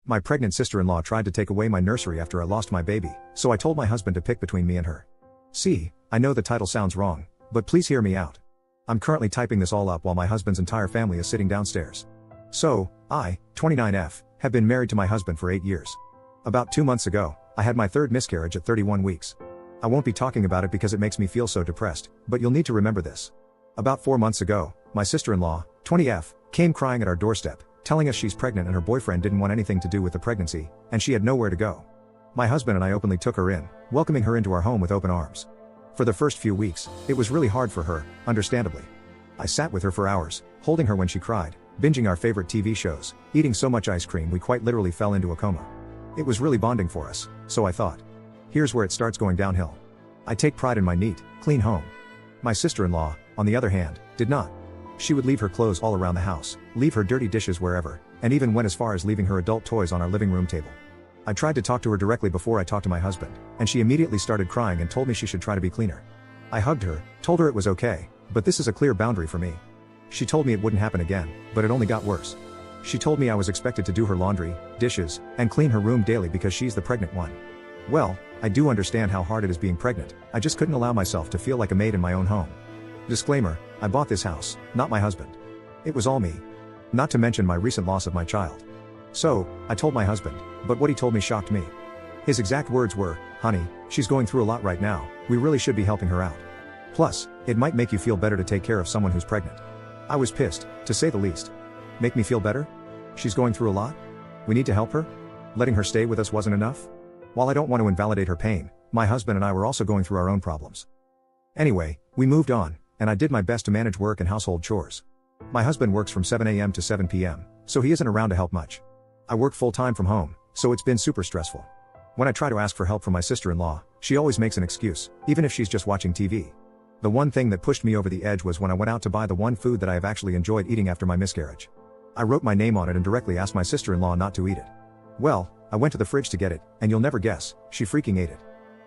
My pregnant sister-in-law tried to take away my nursery after I lost my baby, so I told my husband to pick between me and her. See, I know the title sounds wrong, but please hear me out. I'm currently typing this all up while my husband's entire family is sitting downstairs. So, I, 29F, have been married to my husband for 8 years. About 2 months ago, I had my third miscarriage at 31 weeks. I won't be talking about it because it makes me feel so depressed, but you'll need to remember this. About 4 months ago, my sister-in-law, 20F, came crying at our doorstep, telling us she's pregnant and her boyfriend didn't want anything to do with the pregnancy, and she had nowhere to go. My husband and I openly took her in, welcoming her into our home with open arms. For the first few weeks, it was really hard for her, understandably. I sat with her for hours, holding her when she cried, binging our favorite TV shows, eating so much ice cream we quite literally fell into a coma. It was really bonding for us, so I thought. Here's where it starts going downhill. I take pride in my neat, clean home. My sister-in-law, on the other hand, did not. She would leave her clothes all around the house, leave her dirty dishes wherever, and even went as far as leaving her adult toys on our living room table. I tried to talk to her directly before I talked to my husband, and she immediately started crying and told me she should try to be cleaner. I hugged her, told her it was okay, but this is a clear boundary for me. She told me it wouldn't happen again, but it only got worse. She told me I was expected to do her laundry, dishes, and clean her room daily because she's the pregnant one. Well, I do understand how hard it is being pregnant, I just couldn't allow myself to feel like a maid in my own home. Disclaimer, I bought this house, not my husband. It was all me. Not to mention my recent loss of my child. So, I told my husband, but what he told me shocked me. His exact words were, "Honey, she's going through a lot right now, we really should be helping her out. Plus, it might make you feel better to take care of someone who's pregnant." I was pissed, to say the least. Make me feel better? She's going through a lot? We need to help her? Letting her stay with us wasn't enough? While I don't want to invalidate her pain, my husband and I were also going through our own problems. Anyway, we moved on, and I did my best to manage work and household chores. My husband works from 7 a.m. to 7 p.m., so he isn't around to help much. I work full-time from home, so it's been super stressful. When I try to ask for help from my sister-in-law, she always makes an excuse, even if she's just watching TV. The one thing that pushed me over the edge was when I went out to buy the one food that I have actually enjoyed eating after my miscarriage. I wrote my name on it and directly asked my sister-in-law not to eat it. Well, I went to the fridge to get it, and you'll never guess, she freaking ate it.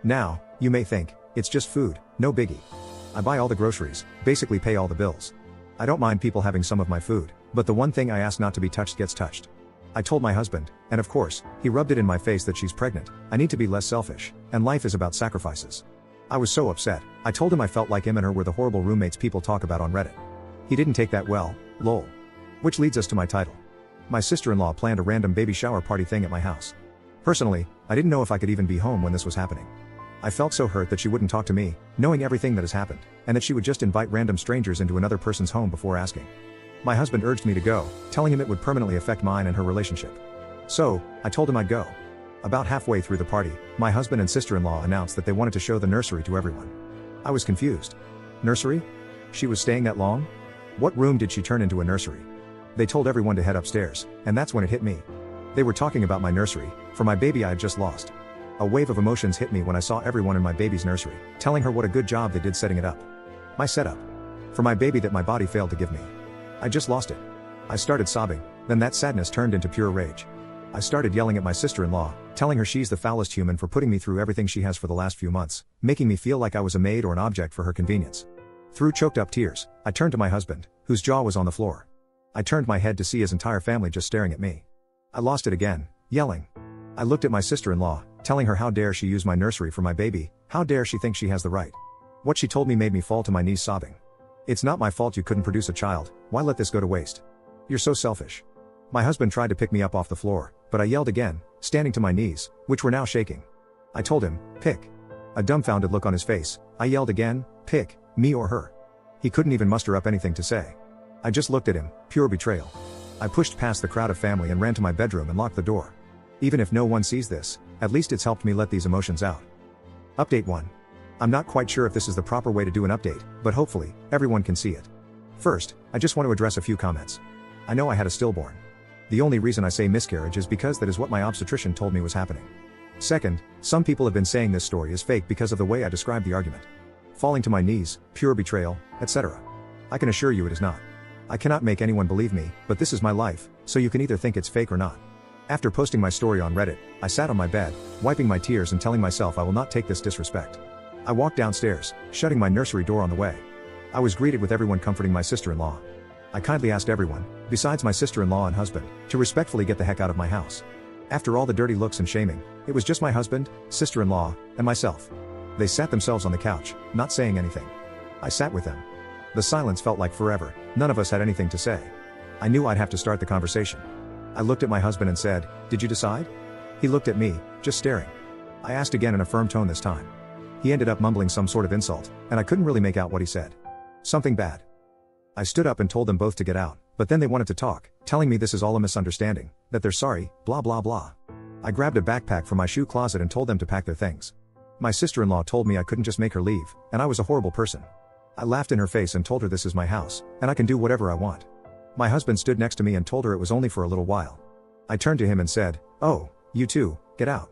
Now, you may think, it's just food, no biggie. I buy all the groceries, basically pay all the bills. I don't mind people having some of my food, but the one thing I ask not to be touched gets touched. I told my husband, and of course, he rubbed it in my face that she's pregnant, I need to be less selfish, and life is about sacrifices. I was so upset, I told him I felt like him and her were the horrible roommates people talk about on Reddit. He didn't take that well, lol. Which leads us to my title. My sister-in-law planned a random baby shower party thing at my house. Personally, I didn't know if I could even be home when this was happening. I felt so hurt that she wouldn't talk to me, knowing everything that has happened, and that she would just invite random strangers into another person's home before asking. My husband urged me to go, telling him it would permanently affect mine and her relationship. So, I told him I'd go. About halfway through the party, my husband and sister-in-law announced that they wanted to show the nursery to everyone. I was confused. Nursery? She was staying that long? What room did she turn into a nursery? They told everyone to head upstairs, and that's when it hit me. They were talking about my nursery, for my baby I had just lost. A wave of emotions hit me when I saw everyone in my baby's nursery, telling her what a good job they did setting it up. My setup. For my baby that my body failed to give me. I just lost it. I started sobbing, then that sadness turned into pure rage. I started yelling at my sister-in-law, telling her she's the foulest human for putting me through everything she has for the last few months, making me feel like I was a maid or an object for her convenience. Through choked up tears, I turned to my husband, whose jaw was on the floor. I turned my head to see his entire family just staring at me. I lost it again, yelling. I looked at my sister-in-law, telling her how dare she use my nursery for my baby, how dare she think she has the right. What she told me made me fall to my knees sobbing. It's not my fault you couldn't produce a child, why let this go to waste? You're so selfish. My husband tried to pick me up off the floor, but I yelled again, standing to my knees, which were now shaking. I told him, pick. A dumbfounded look on his face, I yelled again, pick, me or her. He couldn't even muster up anything to say. I just looked at him, pure betrayal. I pushed past the crowd of family and ran to my bedroom and locked the door. Even if no one sees this, at least it's helped me let these emotions out. Update 1. I'm not quite sure if this is the proper way to do an update, but hopefully, everyone can see it. First, I just want to address a few comments. I know I had a stillborn. The only reason I say miscarriage is because that is what my obstetrician told me was happening. Second, some people have been saying this story is fake because of the way I described the argument. Falling to my knees, pure betrayal, etc. I can assure you it is not. I cannot make anyone believe me, but this is my life, so you can either think it's fake or not. After posting my story on Reddit, I sat on my bed, wiping my tears and telling myself I will not take this disrespect. I walked downstairs, shutting my nursery door on the way. I was greeted with everyone comforting my sister-in-law. I kindly asked everyone, besides my sister-in-law and husband, to respectfully get the heck out of my house. After all the dirty looks and shaming, it was just my husband, sister-in-law, and myself. They sat themselves on the couch, not saying anything. I sat with them. The silence felt like forever, none of us had anything to say. I knew I'd have to start the conversation. I looked at my husband and said, "Did you decide?" He looked at me, just staring. I asked again in a firm tone this time. He ended up mumbling some sort of insult, and I couldn't really make out what he said. Something bad. I stood up and told them both to get out, but then they wanted to talk, telling me this is all a misunderstanding, that they're sorry, blah blah blah. I grabbed a backpack from my shoe closet and told them to pack their things. My sister-in-law told me I couldn't just make her leave, and I was a horrible person. I laughed in her face and told her this is my house, and I can do whatever I want. My husband stood next to me and told her it was only for a little while. I turned to him and said, "Oh, you too, get out."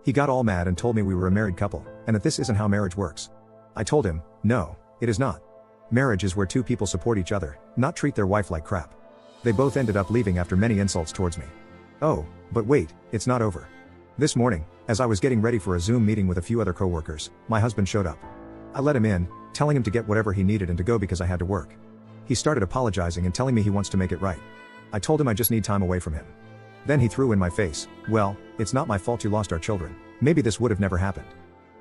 He got all mad and told me we were a married couple, and that this isn't how marriage works. I told him, "No, it is not. Marriage is where two people support each other, not treat their wife like crap." They both ended up leaving after many insults towards me. Oh, but wait, it's not over. This morning, as I was getting ready for a Zoom meeting with a few other coworkers, my husband showed up. I let him in, telling him to get whatever he needed and to go because I had to work. He started apologizing and telling me he wants to make it right. I told him I just need time away from him. Then he threw in my face, "Well, it's not my fault you lost our children. Maybe this would have never happened."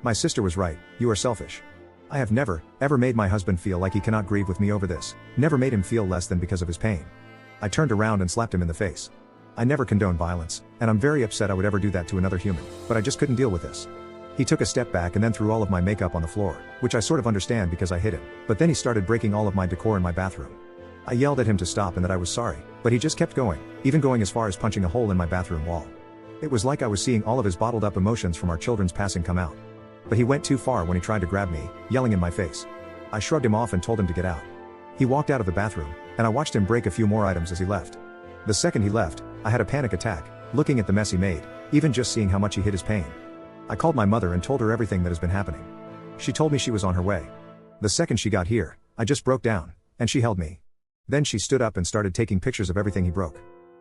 My sister was right, you are selfish. I have never, ever made my husband feel like he cannot grieve with me over this, never made him feel less than because of his pain. I turned around and slapped him in the face. I never condone violence, and I'm very upset I would ever do that to another human, but I just couldn't deal with this. He took a step back and then threw all of my makeup on the floor, which I sort of understand because I hit him, but then he started breaking all of my decor in my bathroom. I yelled at him to stop and that I was sorry, but he just kept going, even going as far as punching a hole in my bathroom wall. It was like I was seeing all of his bottled up emotions from our children's passing come out. But he went too far when he tried to grab me, yelling in my face. I shrugged him off and told him to get out. He walked out of the bathroom, and I watched him break a few more items as he left. The second he left, I had a panic attack, looking at the mess he made, even just seeing how much he hid his pain. I called my mother and told her everything that has been happening. She told me she was on her way. The second she got here, I just broke down, and she held me. Then she stood up and started taking pictures of everything he broke.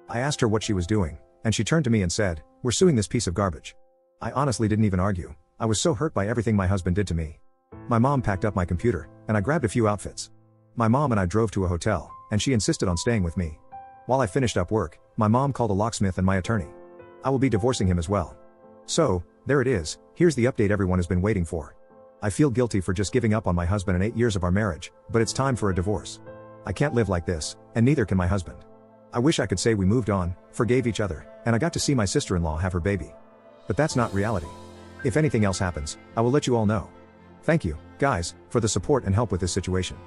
I asked her what she was doing, and she turned to me and said, "We're suing this piece of garbage." I honestly didn't even argue. I was so hurt by everything my husband did to me. My mom packed up my computer, and I grabbed a few outfits. My mom and I drove to a hotel, and she insisted on staying with me. While I finished up work, my mom called a locksmith and my attorney. I will be divorcing him as well. So, there it is, here's the update everyone has been waiting for. I feel guilty for just giving up on my husband and 8 years of our marriage, but it's time for a divorce. I can't live like this, and neither can my husband. I wish I could say we moved on, forgave each other, and I got to see my sister-in-law have her baby. But that's not reality. If anything else happens, I will let you all know. Thank you, guys, for the support and help with this situation.